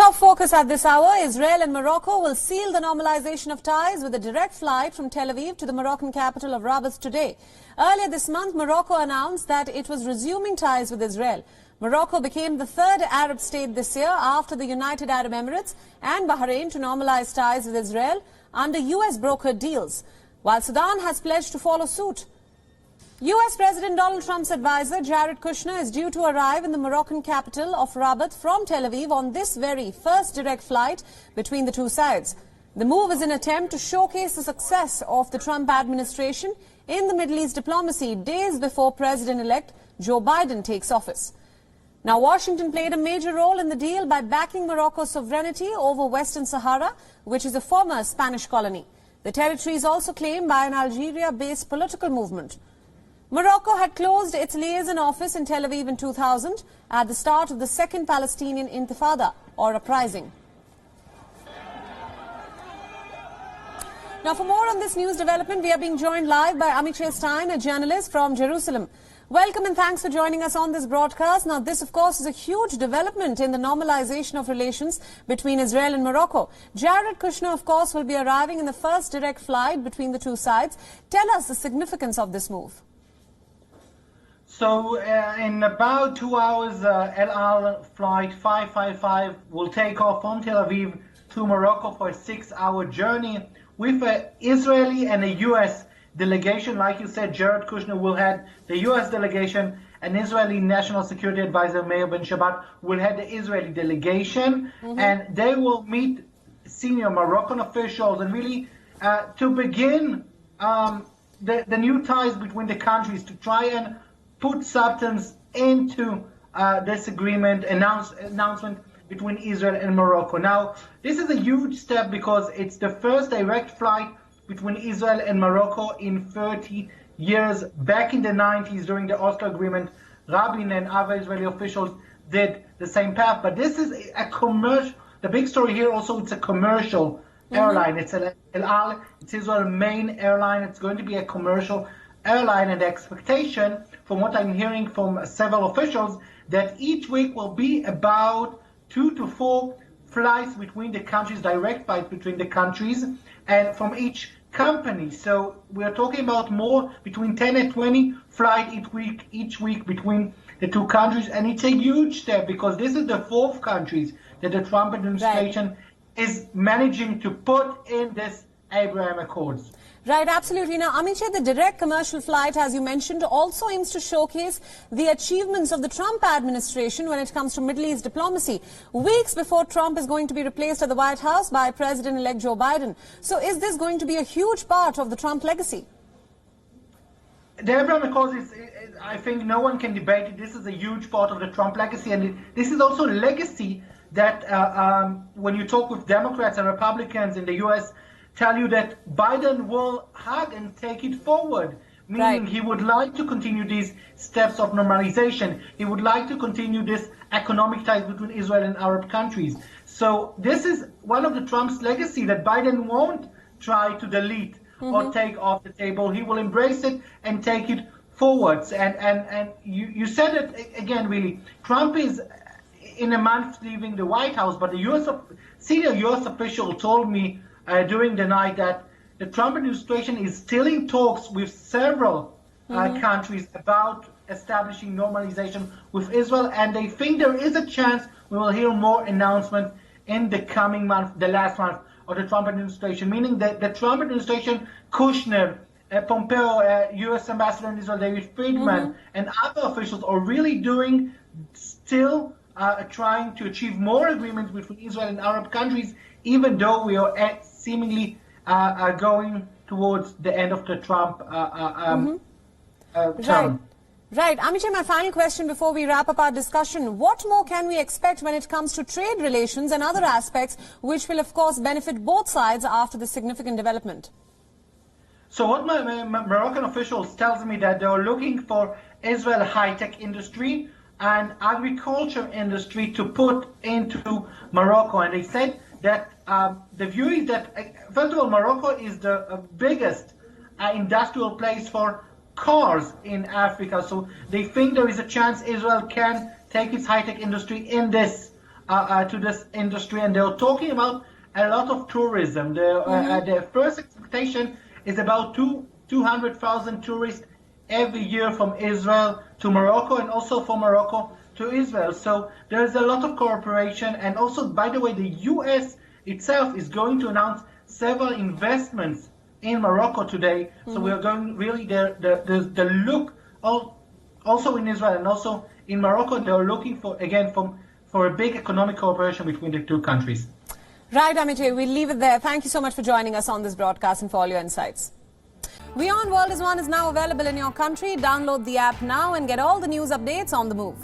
top focus at this hour, Israel and Morocco will seal the normalization of ties with a direct flight from Tel Aviv to the Moroccan capital of Rabat today. Earlier this month, Morocco announced that it was resuming ties with Israel. Morocco became the third Arab state this year after the United Arab Emirates and Bahrain to normalize ties with Israel under US brokered deals, while Sudan has pledged to follow suit. US President Donald Trump's advisor, Jared Kushner, is due to arrive in the Moroccan capital of Rabat from Tel Aviv on this very first direct flight between the two sides. The move is an attempt to showcase the success of the Trump administration in the Middle East diplomacy days before President-elect Joe Biden takes office. Now, Washington played a major role in the deal by backing Morocco's sovereignty over Western Sahara, which is a former Spanish colony. The territory is also claimed by an Algeria-based political movement. Morocco had closed its liaison office in Tel Aviv in 2000 at the start of the Second Palestinian Intifada, or uprising. Now, for more on this news development, we are being joined live by Amichai Stein, a journalist from Jerusalem. Welcome and thanks for joining us on this broadcast. Now, this, of course, is a huge development in the normalization of relations between Israel and Morocco. Jared Kushner, of course, will be arriving in the first direct flight between the two sides. Tell us the significance of this move. So in about 2 hours, El Al flight 555 will take off from Tel Aviv to Morocco for a 6-hour journey with an Israeli and a U.S. delegation. Like you said, Jared Kushner will head the U.S. delegation, and Israeli National Security Advisor Meir Ben Shabbat will head the Israeli delegation, and they will meet senior Moroccan officials and really to begin the new ties between the countries, to try and put substance into this agreement, announcement between Israel and Morocco. Now, this is a huge step because it's the first direct flight between Israel and Morocco in 30 years. Back in the 90s, during the Oslo Agreement, Rabin and other Israeli officials did the same path. But this is a commercial, the big story here also, it's a commercial airline. It's El Al, it's Israel's main airline. It's going to be a commercial airline, and the expectation, from what I'm hearing from several officials, that each week will be about 2 to 4 flights between the countries, direct flights between the countries, and from each company. So we're talking about more, between 10 and 20 flights each week between the two countries, and it's a huge step because this is the fourth countries that the Trump administration is managing to put in this Abraham Accords. Right, absolutely. Now, Amichai, the direct commercial flight, as you mentioned, also aims to showcase the achievements of the Trump administration when it comes to Middle East diplomacy, weeks before Trump is going to be replaced at the White House by President-elect Joe Biden. So is this going to be a huge part of the Trump legacy? The Abraham Accords is, I think no one can debate it. This is a huge part of the Trump legacy, and this is also a legacy that when you talk with Democrats and Republicans in the U.S., tell you that Biden will hug and take it forward, meaning he would like to continue these steps of normalization. He would like to continue this economic ties between Israel and Arab countries. So this is one of the Trump's legacy that Biden won't try to delete or take off the table. He will embrace it and take it forwards. And you said it again, really. Trump is in a month leaving the White House, but the senior U.S. official told me during the night that the Trump administration is still in talks with several countries about establishing normalization with Israel, and they think there is a chance we will hear more announcements in the coming month, the last month of the Trump administration, meaning that the Trump administration, Kushner, Pompeo, U.S. Ambassador in Israel, David Friedman, and other officials are really doing still trying to achieve more agreements between Israel and Arab countries, even though we are seemingly going towards the end of the Trump term. Right. Amichai, my final question before we wrap up our discussion. What more can we expect when it comes to trade relations and other aspects which will, of course, benefit both sides after this significant development? So what my Moroccan officials tells me that they are looking for Israel high-tech industry and agriculture industry to put into Morocco. And they said that the view is that, first of all, Morocco is the biggest industrial place for cars in Africa. So they think there is a chance Israel can take its high-tech industry in this to this industry, and they're talking about a lot of tourism. Their first expectation is about 200,000 tourists every year from Israel to Morocco, and also from Morocco to Israel. So there's a lot of cooperation. And also, by the way, the US itself is going to announce several investments in Morocco today. So we are going really the look of, also in Israel and also in Morocco, they're looking for, again, for a big economic cooperation between the two countries. Right, Amit, we'll leave it there. Thank you so much for joining us on this broadcast and for all your insights. WION World is now available in your country. Download the app now and get all the news updates on the move.